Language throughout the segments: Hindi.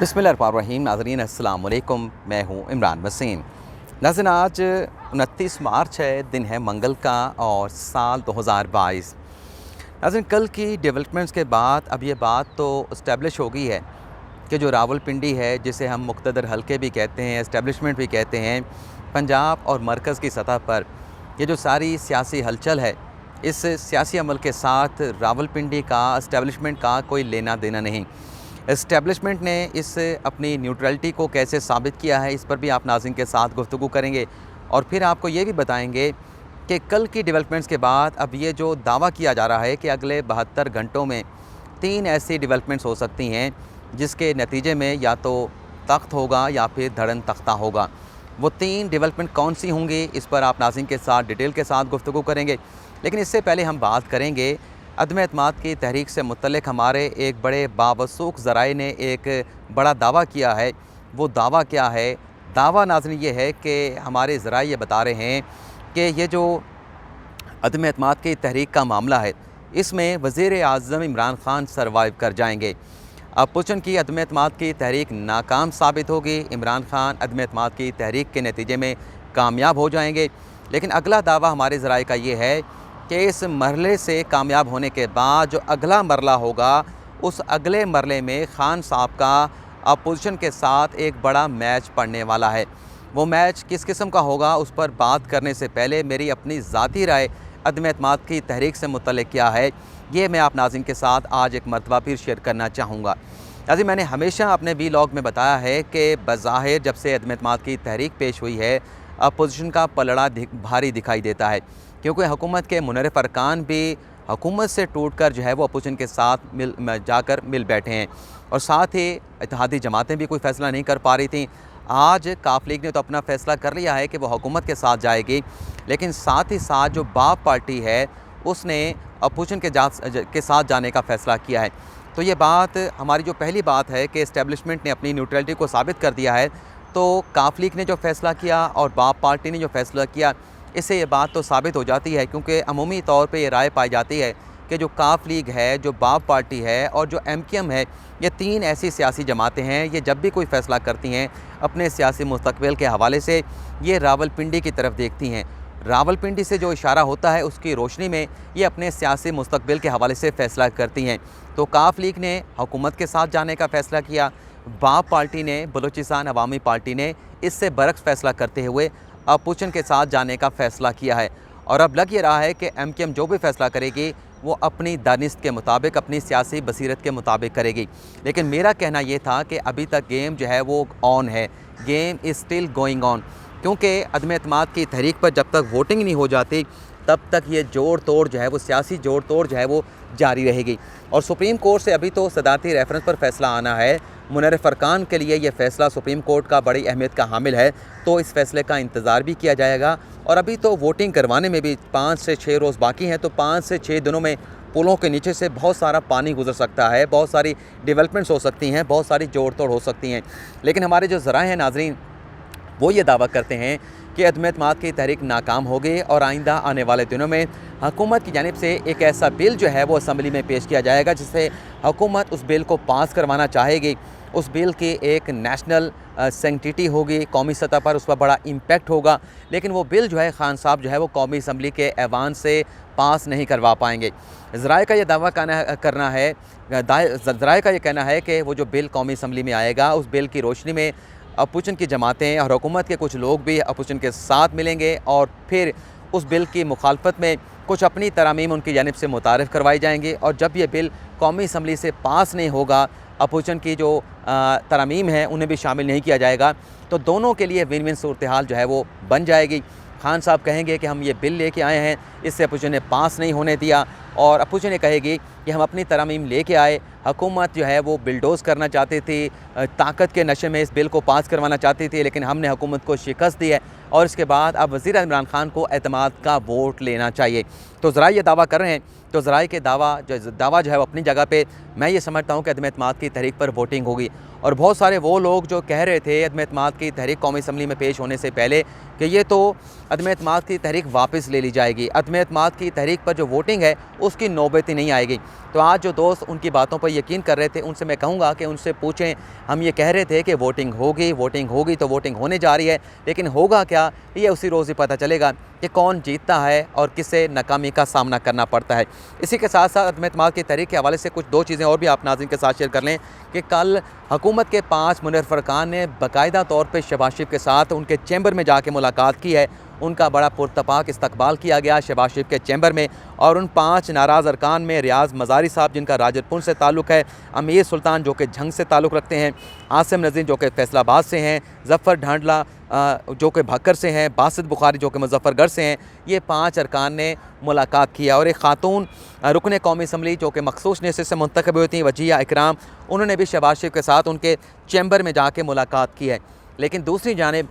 बिस्मिल्लाहिर्रहमानिर्रहीम। नाज़रीन अस्सलाम वालेकुम, मैं हूँ इमरान वसीम। नाज़रीन आज 29 मार्च है, दिन है मंगल का और साल 2022। नाज़रीन कल की डेवलपमेंट्स के बाद अब ये बात तो इस्टेब्लिश हो गई है कि जो रावलपिंडी है, जिसे हम मुक़्तदर हल्के भी कहते हैं, इस्टेब्लिशमेंट भी कहते हैं, पंजाब और मरकज़ की सतह पर ये जो सारी सियासी हलचल है, इस सियासी अमल के साथ रावलपिंडी का इस्टेब्लिशमेंट का कोई लेना देना नहीं। इस्टेब्लिशमेंट ने इस अपनी न्यूट्रलिटी को कैसे साबित किया है, इस पर भी आप नाज़रीन के साथ गुफ्तगू करेंगे और फिर आपको ये भी बताएंगे कि कल की डेवलपमेंट्स के बाद अब ये जो दावा किया जा रहा है कि अगले 72 घंटों में 3 ऐसी डेवलपमेंट्स हो सकती हैं जिसके नतीजे में या तो तख्त होगा या फिर धड़न तख्ता होगा। वो 3 डेवलपमेंट कौन सी होंगी, इस पर आप नाज़रीन के साथ डिटेल के साथ गुफ्तगू करेंगे। लेकिन इससे पहले हम बात करेंगे अदम एतमाद की तहरीक से मुतल्लिक़ हमारे एक बड़े बावसूख ज़राए ने एक बड़ा दावा किया है। वो दावा क्या है? दावा नाज़रीन ये है कि हमारे ज़राए ये बता रहे हैं कि ये जो अदम एतमाद की तहरीक का मामला है, इसमें वज़ीर आज़म इमरान ख़ान सरवाइव कर जाएंगे। अपोजिशन की अदम एतमाद की तहरीक नाकाम साबित होगी, इमरान ख़ान अदम एतमाद की तहरीक के नतीजे में कामयाब हो जाएंगे। लेकिन अगला दावा हमारे ज़राए का ये है कि इस मरहले से कामयाब होने के बाद जो अगला मरला होगा, उस अगले मरले में ख़ान साहब का अपोजिशन के साथ एक बड़ा मैच पड़ने वाला है। वो मैच किस किस्म का होगा, उस पर बात करने से पहले मेरी अपनी ज़ाती राय अदम एतमाद की तहरीक से मुतल्लिक़ क्या है, ये मैं आप नाज़रीन के साथ आज एक मरतबा फिर शेयर करना चाहूँगा। नाज़रीन मैंने हमेशा अपने वीलॉग में बताया है कि बज़ाहिर जब से अदम एतमाद की तहरीक पेश हुई है, अपोजिशन का पलड़ा भारी दिखाई देता है, क्योंकि हुकूमत के मुनर्रिफ़ अरकान भी हुकूमत से टूट कर जो है वो अपोजिशन के साथ जाकर मिल बैठे हैं और साथ ही इत्तेहादी जमातें भी कोई फ़ैसला नहीं कर पा रही थी। आज काफ लीग ने तो अपना फ़ैसला कर लिया है कि वो हुकूमत के साथ जाएगी, लेकिन साथ ही साथ जो बाप पार्टी है उसने अपोजिशन के साथ जाने का फ़ैसला किया है। तो ये बात हमारी जो पहली बात है कि इस्टेब्लिशमेंट ने अपनी न्यूट्रलिटी को साबित कर दिया है। तो काफ लीग ने जो फ़ैसला किया और बाप पार्टी ने जो फ़ैसला किया, इससे ये बात तो साबित हो जाती है, क्योंकि अमूमी तौर पे ये राय पाई जाती है कि जो काफ लीग है, जो बाप पार्टी है और जो MKM है, ये 3 ऐसी सियासी जमातें हैं, ये जब भी कोई फ़ैसला करती हैं अपने सियासी मुस्तकबिल के हवाले से, ये रावलपिंडी की तरफ देखती हैं। रावलपिंडी से जो इशारा होता है उसकी रोशनी में ये अपने सियासी मुस्तकबिल के हवाले से फ़ैसला करती हैं। तो काफ लीग ने हुकूमत के साथ जाने का फ़ैसला किया, बाप पार्टी ने, बलूचिस्तान अवामी पार्टी ने इससे बरक्स फ़ैसला करते हुए अपोजिशन के साथ जाने का फ़ैसला किया है। और अब लग ये रहा है कि MKM जो भी फ़ैसला करेगी वो अपनी दानिस्त के मुताबिक, अपनी सियासी बसीरत के मुताबिक करेगी। लेकिन मेरा कहना ये था कि अभी तक गेम जो है वो ऑन है, game is still going on, क्योंकि अदम एतमाद की तहरीक पर जब तक वोटिंग नहीं हो जाती तब तक ये जोड़ तोड़ जो है वो सियासी जोड़ तोड़ जो है वो जारी रहेगी। और सुप्रीम कोर्ट से अभी तो सदारती रेफरेंस पर फ़ैसला आना है। मुनर्रिफ़ अरकान के लिए ये फ़ैसला सुप्रीम कोर्ट का बड़ी अहमियत का हामिल है, तो इस फ़ैसले का इंतज़ार भी किया जाएगा। और अभी तो वोटिंग करवाने में भी 5 से 6 रोज़ बाकी हैं, तो 5 से 6 दिनों में पुलों के नीचे से बहुत सारा पानी गुजर सकता है, बहुत सारी डेवलपमेंट्स हो सकती हैं, बहुत सारी जोड़ तोड़ हो सकती हैं। लेकिन हमारे जो ज़राए हैं नाज़रीन, वो ये दावा करते हैं कि अदम एतमाद की तहरीक नाकाम होगी और आइंदा आने वाले दिनों में हुकूमत की जानिब से एक ऐसा बिल जो है वो असम्बली में पेश किया जाएगा जिससे हुकूमत उस बिल को पास करवाना चाहेगी। उस बिल की एक नेशनल सेंटिटी होगी, कौमी सतह पर उस पर बड़ा इम्पैक्ट होगा, लेकिन वो बिल जो है ख़ान साहब जो है वो कौमी असम्बली के ऐवान से पास नहीं करवा पाएंगे। ज़राए का ये दावा करना है, ज़राए का ये कहना है कि वो जो बिल कौमी असम्बली में आएगा, उस बिल की रोशनी में अपोजिशन की जमातें और हुकूमत के कुछ लोग भी अपोजिशन के साथ मिलेंगे और फिर उस बिल की मुखालफत में कुछ अपनी तरामीम उनकी जानिब से मुतारिफ़ करवाई जाएंगी। और जब ये बिल कौमी असम्बली से पास नहीं होगा, अपोजिशन की जो तरामीम हैं उन्हें भी शामिल नहीं किया जाएगा, तो दोनों के लिए विन विन सूरत हाल जो है वो बन जाएगी। ख़ान साहब कहेंगे कि हम ये बिल लेके आए हैं, इससे अपोजिशन ने पास नहीं होने दिया, और अपोजिशन ये कहेगी कि हम अपनी तरामीम लेके आए, हुकूमत जो है वो बिलडोज़ करना चाहती थी, ताकत के नशे में इस बिल को पास करवाना चाहती थी, लेकिन हमने हुकूमत को शिकस्त दी है और इसके बाद अब वज़ीर इमरान ख़ान को एतमाद का वोट लेना चाहिए। तो ज़राए ये दावा कर रहे हैं, तो ज़राए के दावा जो है वो अपनी जगह पे, मैं ये समझता हूँ कि अदम एतमाद की तहरीक पर वोटिंग होगी। और बहुत सारे वो लोग जो कह रहे थे अदम एतमाद की तहरीक कौमी असम्बली में पेश होने से पहले कि ये तो अदम एतमाद की तहरीक वापस ले ली जाएगी, अदम एतमाद की तहरीक पर जो वोटिंग है उसकी नौबत ही नहीं आएगी। तो आज जो दोस्त उनकी बातों पर यकीन कर रहे थे, उनसे मैं कहूँगा कि उनसे पूछें, हम ये कह रहे थे कि वोटिंग होगी तो वोटिंग होने जा रही है, लेकिन होगा क्या ये उसी रोज़ ही पता चलेगा कि कौन जीतता है और किसे नाकामी का सामना करना पड़ता है। इसी के साथ साथ अदम एतमाद की तहरीक के हवाले से कुछ 2 चीज़ें और भी आप नाज़रीन के साथ शेयर कर लें कि कल हुकूमत के 5 मुनव्वर अरकान ने बाकायदा तौर पर शहबाज शरीफ के साथ उनके चैम्बर में जाके मुलाकात की है। उनका बड़ा पुरतपाक इस्तकबाल किया गया शहबाज शरीफ के चैम्बर में, और उन 5 नाराज़ अरकान में रियाज़ मज़ारी साहब जिनका राजरपुर से ताल्लुक़ है, अमीर सुल्तान जो कि झंग से ताल्लुक़ रखते हैं, आसिम नज़ीर जो कि फैसलाबाद से हैं, ज़फ़र ढांडला जो कि भक्कर से हैं, बासित बुखारी जो कि मुज़फ़्फ़रगढ़ से हैं, ये 5 अरकान ने मुलाकात किया। और एक ख़ातून रुकन कौमी असम्बली जो कि मखसूस नशिस्त से मुंतखब हुई थी, वजीहा इकराम, उन्होंने भी शहबाज शरीफ के साथ उनके चैम्बर में जाके मुलाकात की है। लेकिन दूसरी जानिब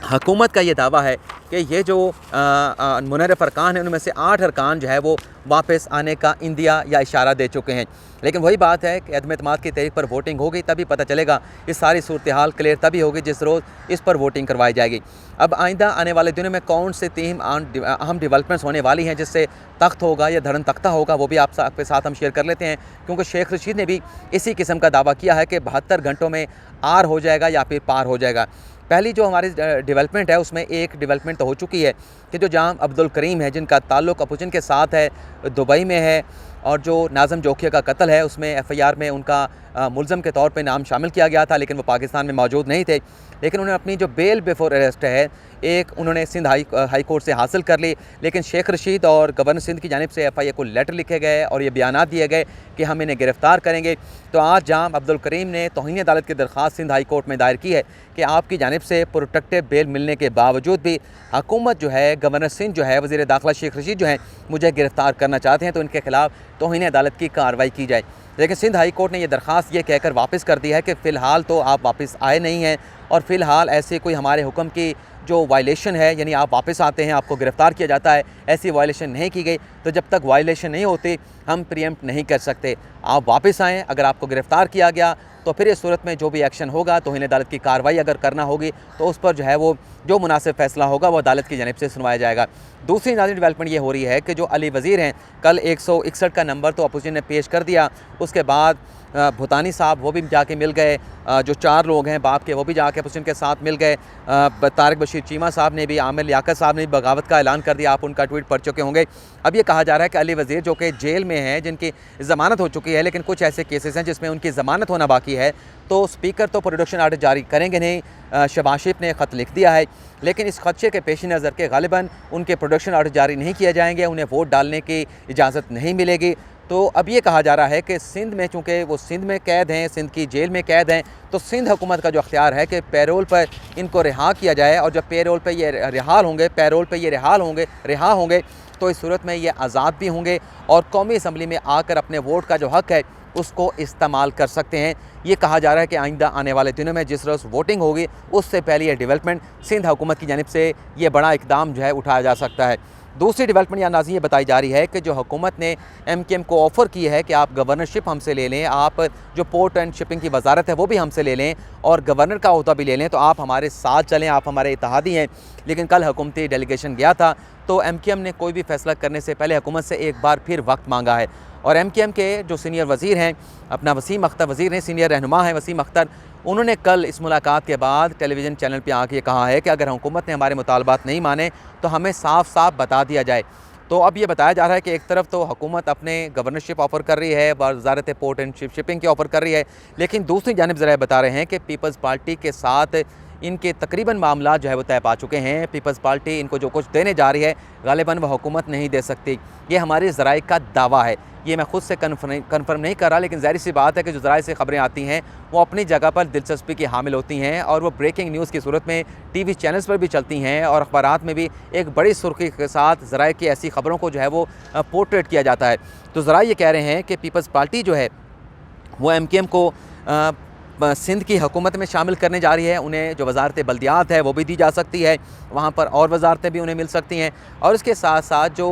हुकूमत का ये दावा है कि ये जो मुनव्वर अरकान हैं उनमें से 8 अरकान जो है वो वापस आने का इंदिया या इशारा दे चुके हैं। लेकिन वही बात है कि अदम एतमाद की तहरीक पर वोटिंग होगी तभी पता चलेगा, इस सारी सूरत हाल क्लियर तभी होगी जिस रोज़ इस पर वोटिंग करवाई जाएगी। अब आइंदा आने वाले दिनों में कौन से 3 अहम डेवलपमेंट्स होने वाली हैं जिससे तख्त होगा या धड़न तख्ता होगा, वो भी आपके साथ हम शेयर कर लेते हैं, क्योंकि शेख रशीद ने भी इसी किस्म का दावा किया है कि 72 घंटों में आर हो जाएगा या फिर पार हो जाएगा। पहली जो हमारी डेवलपमेंट है उसमें एक डेवलपमेंट तो हो चुकी है कि जो जाम अब्दुल करीम है जिनका ताल्लुक़ अपोजिशन के साथ है, दुबई में है, और जो नाज़म जोखिया का कत्ल है उसमें FIR में उनका मुलज़म के तौर पे नाम शामिल किया गया था, लेकिन वो पाकिस्तान में मौजूद नहीं थे। लेकिन उन्होंने अपनी जो बेल बिफोर अरेस्ट है एक उन्होंने सिंध हाई कोर्ट से हासिल कर ली, लेकिन शेख रशीद और गवर्नर सिंध की जानिब से FIA को लेटर लिखे गए और ये बयानात दिए गए कि हम इन्हें गिरफ़्तार करेंगे। तो आज जाम अब्दुल करीम ने तौहीन अदालत की दरख्वास्त सिंध हाई कोर्ट में दायर की है कि आपकी जानिब से प्रोटेक्टिव बेल मिलने के बावजूद भी हुकूमत जो है, गवर्नर सिंध जो है, वज़ीर दाखिला शेख रशीद जो हैं मुझे गिरफ़्तार करना चाहते हैं, तो इनके खिलाफ तौहीन अदालत की कार्रवाई की जाए। लेकिन सिंध हाई कोर्ट ने यह दरख्वास्त ये कहकर वापस कर दी है कि फ़िलहाल तो आप वापस आए नहीं हैं और फ़िलहाल ऐसे कोई हमारे हुक्म की जो वायलेशन है, यानी आप वापस आते हैं आपको गिरफ़्तार किया जाता है, ऐसी वायलेशन नहीं की गई। तो जब तक वायलेशन नहीं होती हम प्रीएम्प्ट नहीं कर सकते। आप वापस आएँ, अगर आपको गिरफ़्तार किया गया तो फिर इस सूरत में जो भी एक्शन होगा, तौहीन अदालत की कार्रवाई अगर करना होगी तो उस पर जो है वो जो मुनासिब फ़ैसला होगा वो अदालत की जानिब से सुनवाया जाएगा। दूसरी नाज़रीन डेवलपमेंट ये हो रही है कि जो अली वज़ीर हैं, कल 161 का नंबर तो अपोजिशन ने पेश कर दिया, उसके बाद भूतानी साहब वो भी जाके मिल गए, जो 4 लोग हैं बाप के वो भी जाके अपोजिशन के साथ मिल गए, तारिक बशीर चीमा साहब ने भी, आमिर लियाकत साहब ने भी बगावत का ऐलान कर दिया, आप उनका ट्वीट पढ़ चुके होंगे। अब ये कहा जा रहा है कि अली वज़ीर जो कि जेल में हैं, जिनकी ज़मानत हो चुकी है, लेकिन कुछ ऐसे केसेस हैं जिसमें उनकी ज़मानत होना बाकी है, तो स्पीकर तो प्रोडक्शन आर्डर जारी करेंगे नहीं। शहबाज शरीफ ने ख़त लिख दिया है, लेकिन इस खदशे के पेश नज़र के गालिबन उनके प्रोडक्शन आर्डर जारी नहीं किए जाएंगे, उन्हें वोट डालने की इजाज़त नहीं मिलेगी। तो अब ये कहा जा रहा है कि सिंध में, चूँकि वो सिंध में कैद हैं, सिंध की जेल में कैद हैं, तो सिंध हुकूमत का जो अख्तियार है कि पैरोल पर इनको रिहा किया जाए, और जब पैरोल पर ये रिहा होंगे तो इस सूरत में ये आज़ाद भी होंगे और कौमी असम्बली में आकर अपने वोट का जो हक़ है उसको इस्तेमाल कर सकते हैं। ये कहा जा रहा है कि आइंदा आने वाले दिनों में जिस रोज़ वोटिंग होगी उससे पहले ये डेवलपमेंट सिंध हुकूमत की जानिब से ये बड़ा इकदाम जो है उठाया जा सकता है। दूसरी डेवलपमेंट या नाज़रीन ये बताई जा रही है कि जो हुकूमत ने MKM को ऑफ़र की है कि आप गवर्नरशिप हमसे ले लें, आप जो पोर्ट एंड शिपिंग की वजारत है वो भी हमसे ले लें और गवर्नर का ओहदा भी ले लें, तो आप हमारे साथ चलें, आप हमारे इत्तेहादी हैं। लेकिन कल हुकूमती डेलीगेशन गया था तो MKM ने कोई भी फ़ैसला करने से पहले हुकूमत से एक बार फिर वक्त मांगा है, और MKM के जो सीनियर वज़ीर हैं, अपना वसीम अख्तर वज़ीर हैं, सीनियर रहनुमा हैं वसीम अख्तर, उन्होंने कल इस मुलाकात के बाद टेलीविज़न चैनल पे आके कहा है कि अगर हुकूमत ने हमारे मुतालबात नहीं माने तो हमें साफ़ साफ़ बता दिया जाए। तो अब ये बताया जा रहा है कि एक तरफ तो हुकूमत अपने गवर्नरशिप ऑफ़र कर रही है, वज़ारत पोर्ट एंड शिपिंग की ऑफ़र कर रही है, लेकिन दूसरी जानिब ज़रा बता रहे हैं कि पीपल्स पार्टी के साथ इनके तकरीबन मामला जो है वो तय पा चुके हैं। पीपल्स पार्टी इनको जो कुछ देने जा रही है गालिबन वह हुकूमत नहीं दे सकती, ये हमारे ज़राए का दावा है। ये मैं ख़ुद से कन्फर्म नहीं कर रहा, लेकिन ज़ाहिर सी बात है कि जो ज़राए से ख़बरें आती हैं वो अपनी जगह पर दिलचस्पी की हामिल होती हैं और वो ब्रेकिंग न्यूज़ की सूरत में TV चैनल्स पर भी चलती हैं और अखबारात में भी एक बड़ी सुर्खी के साथ ज़राए की ऐसी ख़बरों को जो है वो पोर्ट्रेट किया जाता है। तो ज़राए ये कह रहे हैं कि पीपल्स पार्टी जो है वो MKM को सिंध की हुकूमत में शामिल करने जा रही है। उन्हें जो वजारत बल्दियात है वो भी दी जा सकती है, वहाँ पर और वजारतें भी उन्हें मिल सकती हैं। और इसके साथ साथ जो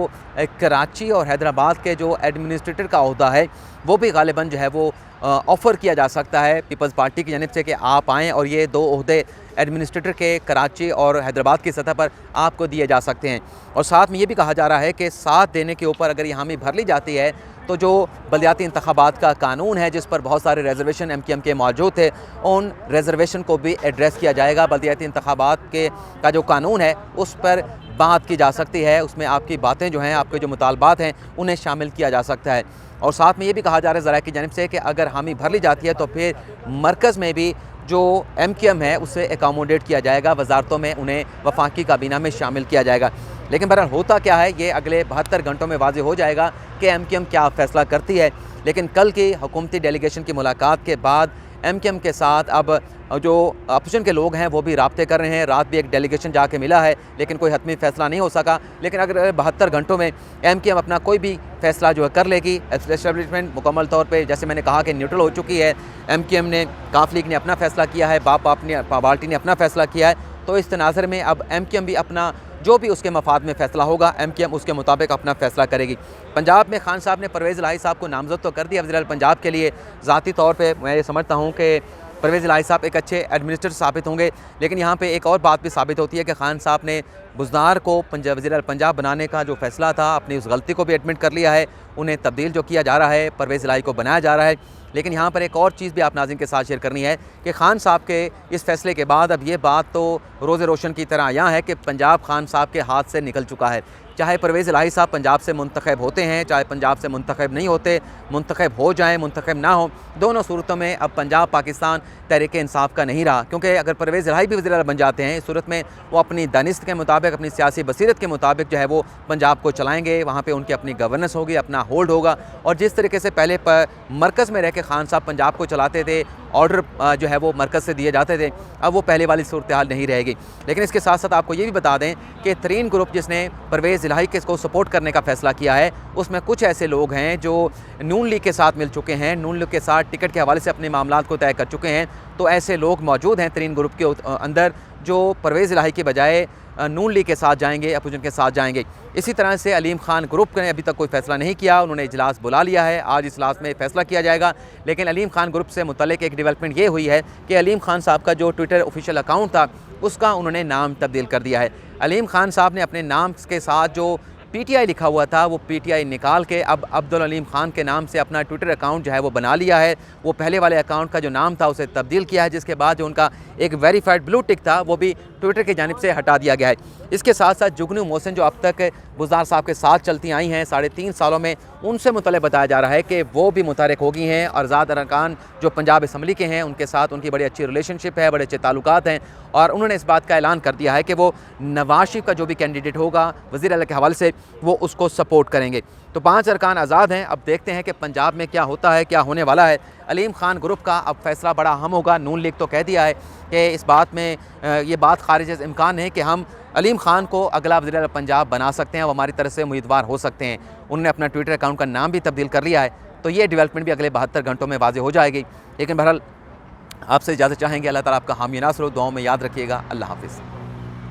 कराची और हैदराबाद के जो एडमिनिस्ट्रेटर का ओहदा है वो भी गालिबन जो है वो ऑफ़र किया जा सकता है पीपल्स पार्टी की जानिब से कि आप आएँ और ये 2 ओहदे एडमिनिस्ट्रेटर के कराची और हैदराबाद की सतह पर आपको दिए जा सकते हैं। और साथ में ये भी कहा जा रहा है कि साथ देने के ऊपर अगर ये हामी भर ली जाती है तो जो बलदियाती इंतखाबात का कानून है जिस पर बहुत सारे रिजर्वेशन MKM के मौजूद थे, उन रिजर्वेशन को भी एड्रेस किया जाएगा। बलदियाती इंतखाबात का जो कानून है उस पर बात की जा सकती है, उसमें आपकी बातें जो हैं, आपके जो मुतालबात हैं उन्हें शामिल किया जा सकता है। और साथ में ये भी कहा जा रहा है ज़राए की जानिब से कि अगर हामी भर ली जाती है तो फिर मरकज़ में भी जो MKM है उसे एकोमोडेट किया जाएगा, वजारतों में उन्हें वफाकी काबीना में शामिल किया जाएगा। लेकिन बहरहाल होता क्या है ये अगले 72 घंटों में वाज़ेह हो जाएगा कि MKM क्या फ़ैसला करती है। लेकिन कल की हुकूमती डेलीगेशन की मुलाकात के बाद MKM के साथ अब जो अपोजिशन के लोग हैं वो भी राब्ते कर रहे हैं। रात भी एक डेलीगेशन जाके मिला है लेकिन कोई हतमी फ़ैसला नहीं हो सका। लेकिन अगर 72 घंटों में MKM अपना कोई भी फ़ैसला जो है कर लेगी, एस्टेब्लिशमेंट मुकम्मल तौर पे जैसे मैंने कहा कि न्यूट्रल हो चुकी है, MKM ने, काफ लीग ने अपना फ़ैसला किया है, पार्टी ने अपना फ़ैसला किया है, तो इस तनाज़र में अब MKM भी अपना जो भी उसके मफाद में फ़ैसला होगा MKM उसके मुताबिक अपना फ़ैसला करेगी। पंजाब में खान साहब ने परवेज़ इलाही साहब को नामज़द तो कर दिया वज़ीर पंजाब के लिए। ज़ाती तौर पे मैं ये समझता हूँ कि परवेज़ इलाही साहब एक अच्छे एडमिनिस्ट्रेटर साबित होंगे। लेकिन यहाँ पे एक और बात भी साबित होती है कि खान साहब ने बुज़दार को वज़ीर पंजाब बनाने का जो फ़ैसला था, अपनी उस गलती को भी एडमिट कर लिया है। उन्हें तब्दील जो किया जा रहा है, परवेज़ इलाही को बनाया जा रहा है। लेकिन यहाँ पर एक और चीज़ भी आप नाज़रीन के साथ शेयर करनी है कि खान साहब के इस फैसले के बाद अब ये बात तो रोज़े रोशन की तरह यहाँ है कि पंजाब खान साहब के हाथ से निकल चुका है। चाहे परवेज़ इलाही साहब पंजाब से मुंतखब होते हैं, चाहे पंजाब से मुंतखब नहीं होते, मुंतखब हो जाएँ, मुंतखब ना हो, दोनों सूरतों में अब पंजाब पाकिस्तान तहरीक इंसाफ का नहीं रहा। क्योंकि अगर परवेज़ इलाही भी वज़ीर आला बन जाते हैं, इस सूरत में वो अपनी दानिस्त के मुताबिक, अपनी सियासी बसीरत के मुताबिक जो है वो पंजाब को चलाएँगे। वहाँ पर उनकी अपनी गवर्नेंस होगी, अपना होल्ड होगा। और जिस तरीके से पहले मरकज़ में रह के खान साहब पंजाब को चलाते थे, ऑर्डर जो है वो मरकज़ से दिए जाते थे, अब वो पहले वाली सूरत हाल नहीं रहेगी। लेकिन इसके साथ साथ आपको ये भी बता दें कि तरीन ग्रुप जिसने परवेज़ इलाही के को सपोर्ट करने का फ़ैसला किया है, उसमें कुछ ऐसे लोग हैं जो नून लीग के साथ मिल चुके हैं, नून लीग के साथ टिकट के हवाले से अपने मामलात को तय कर चुके हैं। तो ऐसे लोग मौजूद हैं तरीन ग्रुप के अंदर जो परवेज़ इलाही के बजाय नून लीग के साथ जाएंगे, अपोजिशन के साथ जाएंगे। इसी तरह से अलीम खान ग्रुप ने अभी तक कोई फ़ैसला नहीं किया, उन्होंने इजलास बुला लिया है, आज इजलास में फ़ैसला किया जाएगा। लेकिन अलीम खान ग्रुप से मुतल्लिक़ एक डेवलपमेंट ये हुई है कि अलीम खान साहब का जो ट्विटर ऑफिशियल अकाउंट था उसका उन्होंने नाम तब्दील कर दिया है। अलीम खान साहब ने अपने नाम के साथ जो PTI लिखा हुआ था वो PTI निकाल के अब अब्दुल अलीम खान के नाम से अपना ट्विटर अकाउंट जो है वो बना लिया है। वो पहले वाले अकाउंट का जो नाम था उसे तब्दील किया है, जिसके बाद जो उनका एक वेरीफाइड ब्लू टिक था वो भी ट्विटर की जानिब से हटा दिया गया है। इसके साथ साथ जुगनू मोहसिन जो अब तक बुज़दार साहब के साथ चलती आई हैं 3.5 सालों में, उनसे मुतल्लिक़ बताया जा रहा है कि वो भी मुतारिक हो गई हैं। और आज़ाद अरकान जो पंजाब असम्बली के हैं उनके साथ उनकी बड़ी अच्छी रिलेशनशिप है, बड़े अच्छे ताल्लुकात हैं। और उन्होंने इस बात का ऐलान कर दिया है कि वो नवाज शरीफ का जो भी कैंडिडेट होगा वज़ीर आला के हवाले से वो उसको सपोर्ट करेंगे। तो 5 अरकान आज़ाद हैं। अब देखते हैं कि पंजाब में क्या होता है, क्या होने वाला है। अलीम खान ग्रुप का अब फैसला बड़ा अहम होगा। नून लीग तो कह दिया है कि इस बात में ये बात खारिज इम्कान है कि हम अलीम खान को अगला वज़ीर आला पंजाब बना सकते हैं, वो हमारी तरफ से उम्मीदवार हो सकते हैं। उन्होंने अपना ट्विटर अकाउंट का नाम भी तब्दील कर लिया है। तो ये डेवलपमेंट भी अगले 72 घंटों में वाज़ेह हो जाएगी। लेकिन बहरहाल आपसे इजाज़त चाहेंगे। अल्लाह ताला आपका हामी नासर हो, दुआओं में याद रखिएगा। अल्लाह हाफ़िज़।